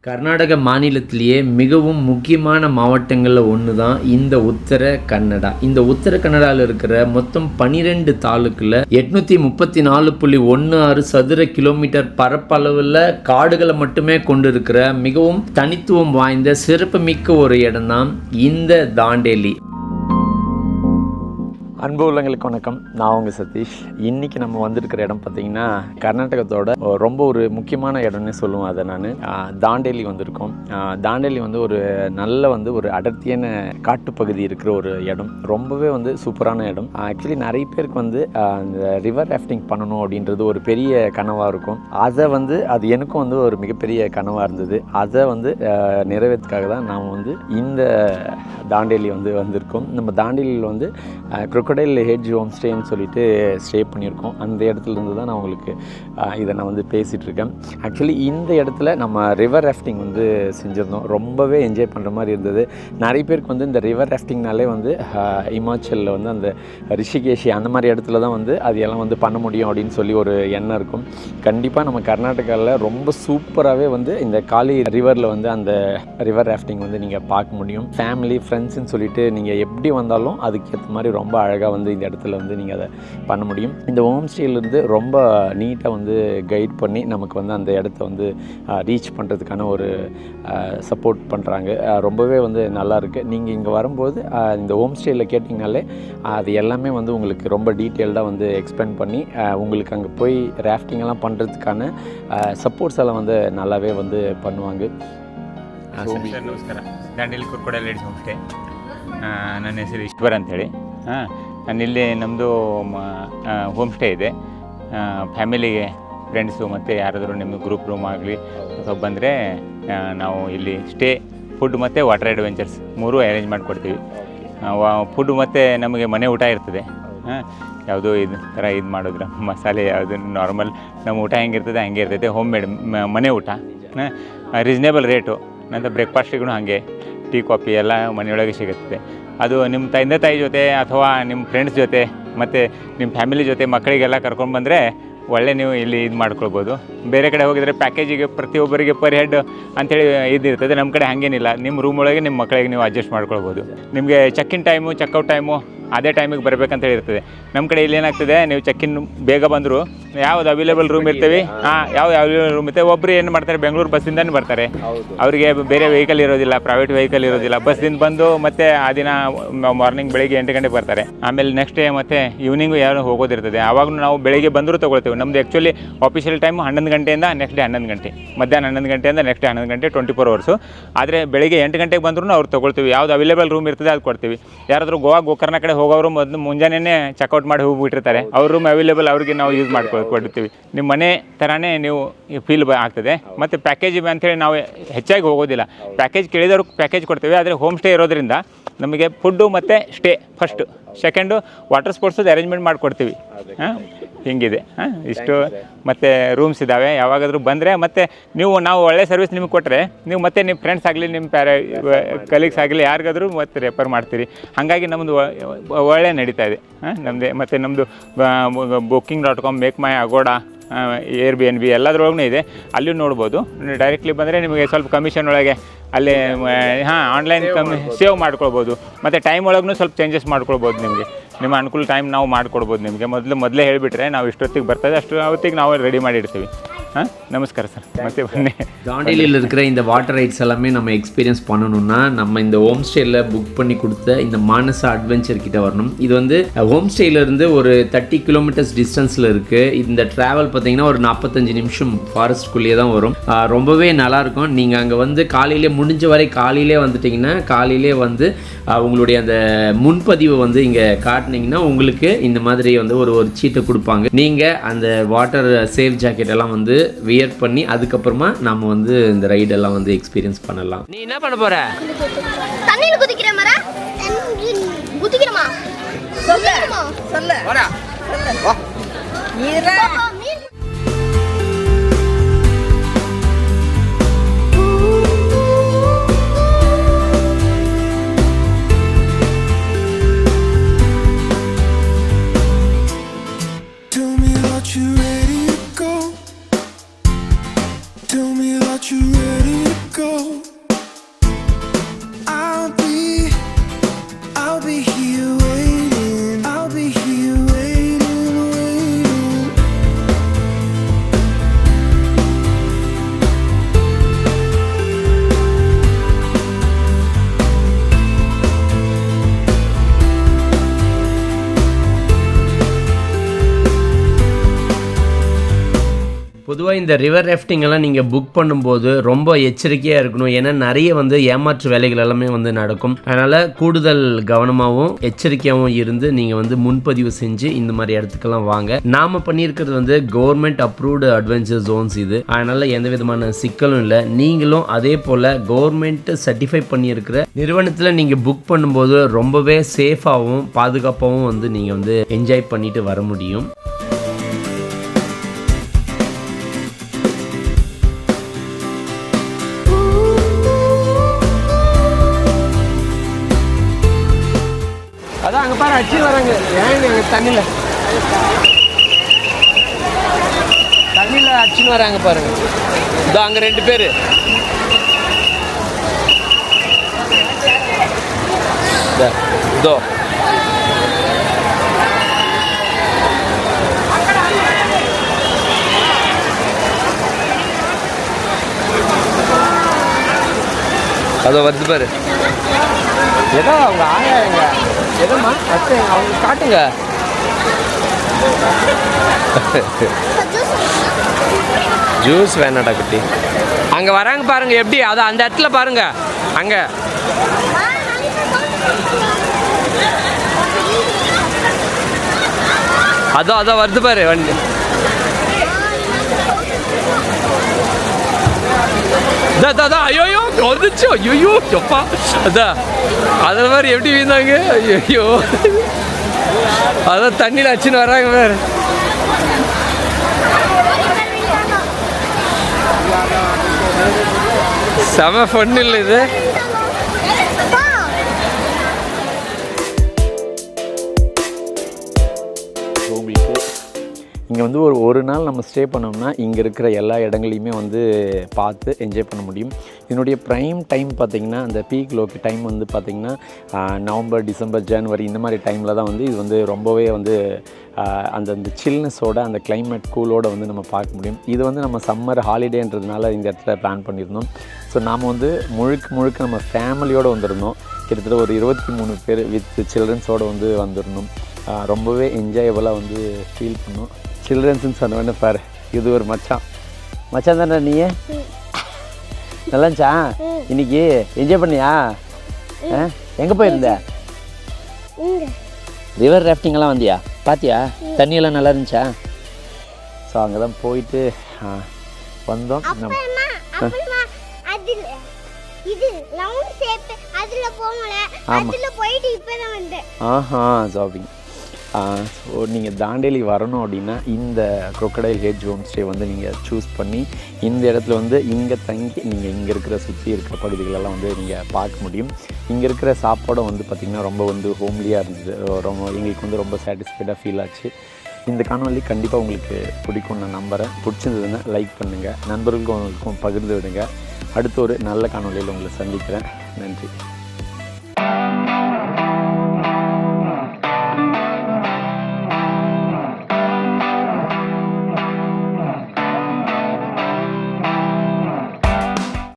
கர்நாடக மாநிலத்திலேயே மிகவும் முக்கியமான மாவட்டங்களில் ஒன்று தான் இந்த உத்தர கன்னடா. இந்த உத்தர கன்னடாவில் இருக்கிற மொத்தம் 12 தாலுக்கில் 834.16 சதுர கிலோமீட்டர் பரப்பளவில் காடுகளை மட்டுமே கொண்டு இருக்கிற மிகவும் தனித்துவம் வாய்ந்த சிறப்புமிக்க ஒரு இடம்தான் இந்த தாண்டேலி. அன்பு உள்ளங்களுக்கு வணக்கம், நான் உங்கள் சதீஷ். இன்றைக்கி நம்ம வந்திருக்கிற இடம் பார்த்திங்கன்னா கர்நாடகத்தோட ரொம்ப ஒரு முக்கியமான இடம்னு சொல்லுவேன். அதை நான் தாண்டேலி வந்திருக்கோம். தாண்டேலி ஒரு நல்ல ஒரு அடர்த்தியான காட்டுப்பகுதி இருக்கிற ஒரு இடம். ரொம்பவே சூப்பரான இடம். ஆக்சுவலி நிறைய பேருக்கு அந்த ரிவர் ராஃப்டிங் பண்ணணும் அப்படின்றது ஒரு பெரிய கனவாக இருக்கும். அதை அது எனக்கும் ஒரு மிகப்பெரிய கனவாக இருந்தது. அதை நிறைவேற்றுக்காக தான் நாம் இந்த தாண்டேலி வந்திருக்கோம். நம்ம தாண்டேலியில் க்ரொக்கடைல் ஹெட்ஜ் ஹோம் ஸ்டேன்னு சொல்லிட்டு ஸ்டே பண்ணியிருக்கோம். அந்த இடத்துலேருந்து தான் நான் உங்களுக்கு இதை நான் பேசிகிட்டு இருக்கேன். ஆக்சுவலி இந்த இடத்துல நம்ம ரிவர் ராஃப்டிங் செஞ்சுருந்தோம். ரொம்பவே என்ஜாய் பண்ணுற மாதிரி இருந்தது. நிறைய பேருக்கு இந்த ரிவர் ராஃப்டிங்னாலே இமாச்சலில் அந்த ரிஷிகேஷி அந்த மாதிரி இடத்துல தான் அது எல்லாம் பண்ண முடியும் அப்படின்னு சொல்லி ஒரு எண்ணம் இருக்கும். கண்டிப்பாக நம்ம கர்நாடகாவில் ரொம்ப சூப்பராகவே இந்த காளி ரிவரில் அந்த ரிவர் ராஃப்டிங் நீங்கள் பார்க்க முடியும். ஃபேமிலி ஃப்ரெண்ட்ஸுன்னு சொல்லிட்டு நீங்கள் எப்படி வந்தாலும் அதுக்கேற்ற மாதிரி ரொம்ப அழகாக இந்த இடத்துல நீங்கள் அதை பண்ண முடியும். இந்த ஹோம் ஸ்டேலேருந்து ரொம்ப நீட்டாக கைட் பண்ணி நமக்கு அந்த இடத்த ரீச் பண்ணுறதுக்கான ஒரு சப்போர்ட் பண்ணுறாங்க. ரொம்பவே நல்லா இருக்குது. நீங்கள் இங்கே வரும்போது இந்த ஹோம் ஸ்டேயில் கேட்டிங்கனாலே அது எல்லாமே உங்களுக்கு ரொம்ப டீட்டெயில்டாக எக்ஸ்பிளைன் பண்ணி உங்களுக்கு அங்கே போய் ராஃப்டிங்கெல்லாம் பண்ணுறதுக்கான சப்போர்ட்ஸ் எல்லாம் நல்லாவே பண்ணுவாங்க. ನಮಸ್ಕಾರ. Dandeli Kurkoda ladies homestay. ನನ್ನ ಹೆಸರು ಈಶ್ವರ್ ಅಂಥೇಳಿ. ನಾನಿಲ್ಲಿ ನಮ್ಮದು ಹೋಮ್ ಸ್ಟೇ ಇದೆ. ಫ್ಯಾಮಿಲಿಗೆ ಫ್ರೆಂಡ್ಸು ಮತ್ತು ಯಾರಾದರೂ ನಿಮ್ಮದು ಗ್ರೂಪ್ ರೂಮ್ ಆಗಲಿ ಅಥವಾ ಬಂದರೆ ನಾವು ಇಲ್ಲಿ ಸ್ಟೇ, ಫುಡ್ ಮತ್ತು ವಾಟರ್ ಅಡ್ವೆಂಚರ್ಸ್ 3 ಅರೇಂಜ್ ಮಾಡಿಕೊಡ್ತೀವಿ. ಫುಡ್ ಮತ್ತು ನಮಗೆ ಮನೆ ಊಟ ಇರ್ತದೆ. ಯಾವುದೋ ಇದು ಥರ ಇದು ಮಾಡೋದ್ರ ಮಸಾಲೆ ಯಾವುದು ನಾರ್ಮಲ್ ನಮ್ಮ ಊಟ ಹೆಂಗಿರ್ತದೆ ಹಂಗೆ ಇರ್ತೈತೆ. ಹೋಮ್ ಮೇಡ್ ಮನೆ ಊಟ ರೀಸ್ನೇಬಲ್ ರೇಟು. ನಂತರ ಬ್ರೇಕ್ಫಾಸ್ಟಿಗೂ ಹಾಗೆ ಟೀ ಕಾಫಿ ಎಲ್ಲ ಮನೆಯೊಳಗೆ ಸಿಗುತ್ತದೆ. ಅದು ನಿಮ್ಮ ತಂದೆ ತಾಯಿ ಜೊತೆ ಅಥವಾ ನಿಮ್ಮ ಫ್ರೆಂಡ್ಸ್ ಜೊತೆ ಮತ್ತು ನಿಮ್ಮ ಫ್ಯಾಮಿಲಿ ಜೊತೆ ಮಕ್ಕಳಿಗೆಲ್ಲ ಕರ್ಕೊಂಡು ಬಂದರೆ ಒಳ್ಳೆ ನೀವು ಇಲ್ಲಿ ಇದು ಮಾಡ್ಕೊಳ್ಬೋದು. ಬೇರೆ ಕಡೆ ಹೋಗಿದರೆ ಪ್ಯಾಕೇಜಿಗೆ ಪ್ರತಿಯೊಬ್ಬರಿಗೆ ಪರ್ ಹೆಡ್ ಅಂಥೇಳಿ ಇದಿರ್ತದೆ. ನಮ್ಮ ಕಡೆ ಹಾಗೇನಿಲ್ಲ. ನಿಮ್ಮ ರೂಮ್ ಒಳಗೆ ನಿಮ್ಮ ಮಕ್ಕಳಿಗೆ ನೀವು ಅಡ್ಜಸ್ಟ್ ಮಾಡ್ಕೊಳ್ಬೋದು. ನಿಮಗೆ ಚೆಕ್ಇನ್ ಟೈಮು ಚೆಕ್ಔಟ್ ಟೈಮು ಅದೇ ಟೈಮಿಗೆ ಬರಬೇಕಂತ ಹೇಳಿರ್ತದೆ. ನಮ್ಮ ಕಡೆ ಇಲ್ಲಿ ಏನಾಗ್ತದೆ, ನೀವು ಚೆಕ್ಇನ್ ಬೇಗ ಬಂದರು ಯಾವ್ದು ಅವೈಲೇಬಲ್ ರೂಮ್ ಇರ್ತೀವಿ, ಯಾವ ಅವೈಲೇಬಲ್ ರೂಮ್ ಇರ್ತವೆ. ಒಬ್ಬರು ಏನು ಮಾಡ್ತಾರೆ, ಬೆಂಗಳೂರು ಬಸ್ಸಿಂದನೇ ಬರ್ತಾರೆ. ಅವರಿಗೆ ಬೇರೆ ವೆಹಿಕಲ್ ಇರೋದಿಲ್ಲ, ಪ್ರೈವೇಟ್ ವೆಹಿಕಲ್ ಇರೋದಿಲ್ಲ. ಬಸ್ಸಿಂದ ಬಂದು ಮತ್ತೆ ಆ ದಿನ ಮಾರ್ನಿಂಗ್ ಬೆಳಿಗ್ಗೆ 8 ಗಂಟೆಗೆ ಬರ್ತಾರೆ. ಆಮೇಲೆ ನೆಕ್ಸ್ಟ್ ಡೇ ಮತ್ತು ಈವ್ನಿಂಗು ಯಾರು ಹೋಗೋದಿರ್ತದೆ. ಆವಾಗ ನಾವು ಬೆಳಿಗ್ಗೆ ಬಂದರೂ ತೊಗೊಳ್ತೇವೆ. ನಮ್ಮದು ಆ್ಯಕ್ಚುಲಿ ಆಫೀಷಿಯಲ್ ಟೈಮು 11 ಗಂಟೆಯಿಂದ ನೆಕ್ಸ್ಟ್ ಡೇ 11 ಗಂಟೆ, ಮಧ್ಯಾಹ್ನ 11 ಗಂಟೆಯಿಂದ ನೆಕ್ಸ್ಟ್ ಡೇ 11 ಗಂಟೆ, 24 ಅವರ್ಸು. ಆದರೆ ಬೆಳಿಗ್ಗೆ 8 ಗಂಟೆಗೆ ಬಂದರೂ ಅವ್ರು ತೊಗೊಳ್ತೀವಿ. ಯಾವ್ದು ಅವೈಲೇಬಲ್ ರೂಮ್ ಇರ್ತದೆ ಅದು ಕೊಡ್ತೀವಿ. ಯಾರಾದರೂ ಗೋಕರ್ಣ ಕಡೆ ಹೋಗೋರು ಮೊದಲು ಮುಂಜಾನೆ ಚೆಕ್ಔಟ್ ಮಾಡಿ ಹೋಗಿಬಿಟ್ಟಿರ್ತಾರೆ. ಅವ್ರ ರೂಮ್ ಅವೈಲೇಬಲ್ ಅವ್ರಿಗೆ ನಾವು ಯೂಸ್ ಕೊಡ್ತೀವಿ. ನಿಮ್ಮ ಮನೆ ಥರನೇ ನೀವು ಫೀಲ್ ಆಗ್ತದೆ. ಮತ್ತು ಪ್ಯಾಕೇಜ್ ಅಂಥೇಳಿ ನಾವು ಹೆಚ್ಚಾಗಿ ಹೋಗೋದಿಲ್ಲ. ಪ್ಯಾಕೇಜ್ ಕೇಳಿದವ್ರಿಗೆ ಪ್ಯಾಕೇಜ್ ಕೊಡ್ತೀವಿ. ಆದರೆ ಹೋಮ್ ಸ್ಟೇ ಇರೋದ್ರಿಂದ ನಮಗೆ ಫುಡ್ಡು ಮತ್ತು ಸ್ಟೇ ಫಸ್ಟು, ಸೆಕೆಂಡು ವಾಟರ್ ಸ್ಪೋರ್ಟ್ಸದು ಅರೇಂಜ್ಮೆಂಟ್ ಮಾಡಿಕೊಡ್ತೀವಿ. ಹಿಂಗಿದೆ ಇಷ್ಟು. ಮತ್ತು ರೂಮ್ಸ್ ಇದ್ದಾವೆ. ಯಾವಾಗಾದರೂ ಬಂದರೆ ಮತ್ತು ನಾವು ಒಳ್ಳೆ ಸರ್ವಿಸ್ ನಿಮಗೆ ಕೊಟ್ಟರೆ ನೀವು ಮತ್ತೆ ನಿಮ್ಮ ಫ್ರೆಂಡ್ಸ್ ಆಗಲಿ ನಿಮ್ಮ ಕಲೀಗ್ಸ್ ಆಗಲಿ ಯಾರಿಗಾದರೂ ಮತ್ತೆ ರೆಫರ್ ಮಾಡ್ತೀರಿ. ಹಾಗಾಗಿ ನಮ್ಮದು ಒಳ್ಳೆ ನಡೀತಾ ಇದೆ ನಮ್ಮದೇ. ಮತ್ತು ನಮ್ಮದು booking.com, make my Agoda, Airbnb ಎಲ್ಲದ್ರೊಳಗೂ ಇದೆ. ಅಲ್ಲೂ ನೋಡ್ಬೋದು. ಡೈರೆಕ್ಟ್ಲಿ ಬಂದರೆ ನಿಮಗೆ ಸ್ವಲ್ಪ ಕಮಿಷನ್ ಒಳಗೆ ಅಲ್ಲೇ ಆನ್ಲೈನ್ ಸೇವ್ ಮಾಡ್ಕೊಳ್ಬೋದು. ಮತ್ತು ಟೈಮ್ ಒಳಗೂ ಸ್ವಲ್ಪ ಚೇಂಜಸ್ ಮಾಡ್ಕೊಳ್ಬೋದು. ನಿಮಗೆ ನಿಮ್ಮ ಅನುಕೂಲ ಟೈಮ್ ನಾವು ಮಾಡಿಕೊಡ್ಬೋದು. ನಿಮಗೆ ಮೊದಲೇ ಹೇಳಿಬಿಟ್ರೆ ನಾವು ಇಷ್ಟೊತ್ತಿಗೆ ಬರ್ತದೆ ಅಷ್ಟು ಹೊತ್ತಿಗೆ ನಾವು ರೆಡಿ ಮಾಡಿರ್ತೀವಿ. நமஸ்கார சார். ಮತ್ತೆ ಬನ್ನಿ. தாண்டேலியில் இருக்கிற இந்த வாட்டர் ரைட்ஸ் எல்லாமே நம்ம எக்ஸ்பீரியன்ஸ் பண்ணணும்னா நம்ம இந்த ஹோம் ஸ்டேயில் புக் பண்ணி கொடுத்த இந்த மானசா அட்வென்ச்சர் கிட்ட வரணும். இது ஹோம் ஸ்டேயிலேருந்து ஒரு 30 கிலோமீட்டர்ஸ் டிஸ்டன்ஸில் இருக்குது. இந்த ட்ராவல் பார்த்தீங்கன்னா ஒரு 45 நிமிஷம் ஃபாரஸ்ட்குள்ளேயே தான் வரும். ரொம்பவே நல்லாயிருக்கும். நீங்கள் அங்கே காலையிலே முடிஞ்ச வரை காலையிலே வந்துட்டிங்கன்னா காலையிலே உங்களுடைய அந்த முன்பதிவை இங்கே காட்டினீங்கன்னா உங்களுக்கு இந்த மாதிரி ஒரு சீட்டை கொடுப்பாங்க. நீங்கள் அந்த வாட்டர் சேஃப் ஜாக்கெட் எல்லாம் வியர் பண்ணி அதுக்கப்புறமா நாம இந்த ரைட் எல்லாம் எக்ஸ்பீரியன்ஸ் பண்ணலாம். நீ என்ன பண்ண போற? தண்ணில குதிக்கிறேன்டா. குதிக்கிறமா? சொல்ல சொல்ல வாடா வா நீரா. Tell me that you're ready to go. கண்டிப்பாக இந்த ரிவர் ராஃப்டிங் எல்லாம் நீங்கள் புக் பண்ணும்போது ரொம்ப எச்சரிக்கையாக இருக்கணும். ஏன்னா நிறைய வந்து ஏமாற்று வேலைகள் எல்லாமே வந்து நடக்கும். அதனால் கூடுதல் கவனமாகவும் எச்சரிக்கையாகவும் இருந்து நீங்கள் வந்து முன்பதிவு செஞ்சு இந்த மாதிரி இடத்துக்கெல்லாம் வாங்க. நாம் பண்ணியிருக்கிறது வந்து கவர்மெண்ட் அப்ரூவ்டு அட்வென்ச்சர் ஜோன்ஸ் இது. அதனால் எந்த விதமான சிக்கலும் இல்லை. நீங்களும் அதே போல் கவர்மெண்ட் சர்டிஃபை பண்ணியிருக்கிற நிறுவனத்தில் நீங்கள் புக் பண்ணும்போது ரொம்பவே சேஃபாகவும் பாதுகாப்பாகவும் வந்து நீங்கள் வந்து என்ஜாய் பண்ணிட்டு வர முடியும். அதான் அங்கே பாரு அடிச்சு வராங்க. ஏங்க தண்ணியில் அடிச்சுன்னு வராங்க பாருங்க. இதோ அங்கே 2 பேர். இதோ அதோ வருது பாரு. ஏதோ அவங்க ஆயாங்க எதம்மா அத்தை அவங்க காட்டுங்க. ஜூஸ் வேணாடா குட்டி. அங்கே வராங்க பாருங்க எப்படி. அதான் அந்த இடத்துல பாருங்க. அங்கே அதோ வருது பாரு வண்டி. ஐயோ வந்துச்சு. ஐயோ எப்பா அதான் அதில் மாதிரி எப்படி வீந்தாங்க. ஐயோ அதான் தண்ணியில் அச்சுன்னு வராங்க வேறு. செம ஃபன் இல்லை இது. இங்கே வந்து ஒரு நாள் நம்ம ஸ்டே பண்ணோம்னா இங்கே இருக்கிற எல்லா இடங்களையுமே வந்து பார்த்து என்ஜாய் பண்ண முடியும். இதனுடைய ப்ரைம் டைம் பார்த்திங்கன்னா அந்த பீக் லோக்கு டைம் வந்து பார்த்திங்கன்னா நவம்பர், டிசம்பர், ஜனவரி இந்த மாதிரி டைமில் தான் வந்து இது வந்து ரொம்பவே வந்து அந்த சில்னஸோட அந்த கிளைமேட் கூலோடு வந்து நம்ம பார்க்க முடியும். இது வந்து நம்ம சம்மர் ஹாலிடேன்றதுனால இந்த இடத்துல பிளான் பண்ணியிருந்தோம். ஸோ நாம் வந்து முழுக்க நம்ம ஃபேமிலியோடு வந்திருந்தோம். கிட்டத்தட்ட ஒரு 23 பேர் வித் சில்ட்ரன்ஸோடு வந்து வந்திருந்தோம். ரொம்பவே என்ஜாயபுளாக வந்து ஃபீல் பண்ணோம். சில்ட்ரன்ஸ்ன்னு சொன்னவொடனே பாரு, இது ஒரு மச்சான் தானே நீ? நல்லாச்சா இன்னைக்கு என்ஜாய் பண்ணியா? எங்கே போயிருந்த? ரிவர் ராஃப்டிங்கெல்லாம் வந்தியா? பார்த்தியா தண்ணியெல்லாம் நல்லா இருந்துச்சா? ஸோ அங்கே தான் போயிட்டு வந்தோம். ஷாப்பிங். ஸோ நீங்கள் தாண்டேலி வரணும் அப்படின்னா இந்த crocodile ஹெட்ஜ் ஹோம் ஸ்டே வந்து நீங்கள் சூஸ் பண்ணி இந்த இடத்துல வந்து இங்கே தங்கி நீங்கள் இங்கே இருக்கிற சுற்றி இருக்கிற பகுதிகளெல்லாம் வந்து நீங்கள் பார்க்க முடியும். இங்கே இருக்கிற சாப்பாடும் வந்து பார்த்திங்கன்னா ரொம்ப வந்து ஹோம்லியாக இருந்தது. ரொம்ப எங்களுக்கு வந்து ரொம்ப சாட்டிஸ்ஃபைடாக ஃபீல் ஆச்சு. இந்த காணொலி கண்டிப்பாக உங்களுக்கு பிடிக்கும் நான் நம்புகிறேன். பிடிச்சிருந்ததுன்னா லைக் பண்ணுங்கள், நண்பர்களுக்கும் பகிர்ந்து விடுங்க. அடுத்த ஒரு நல்ல காணொலியில் உங்களை சந்திக்கிறேன். நன்றி.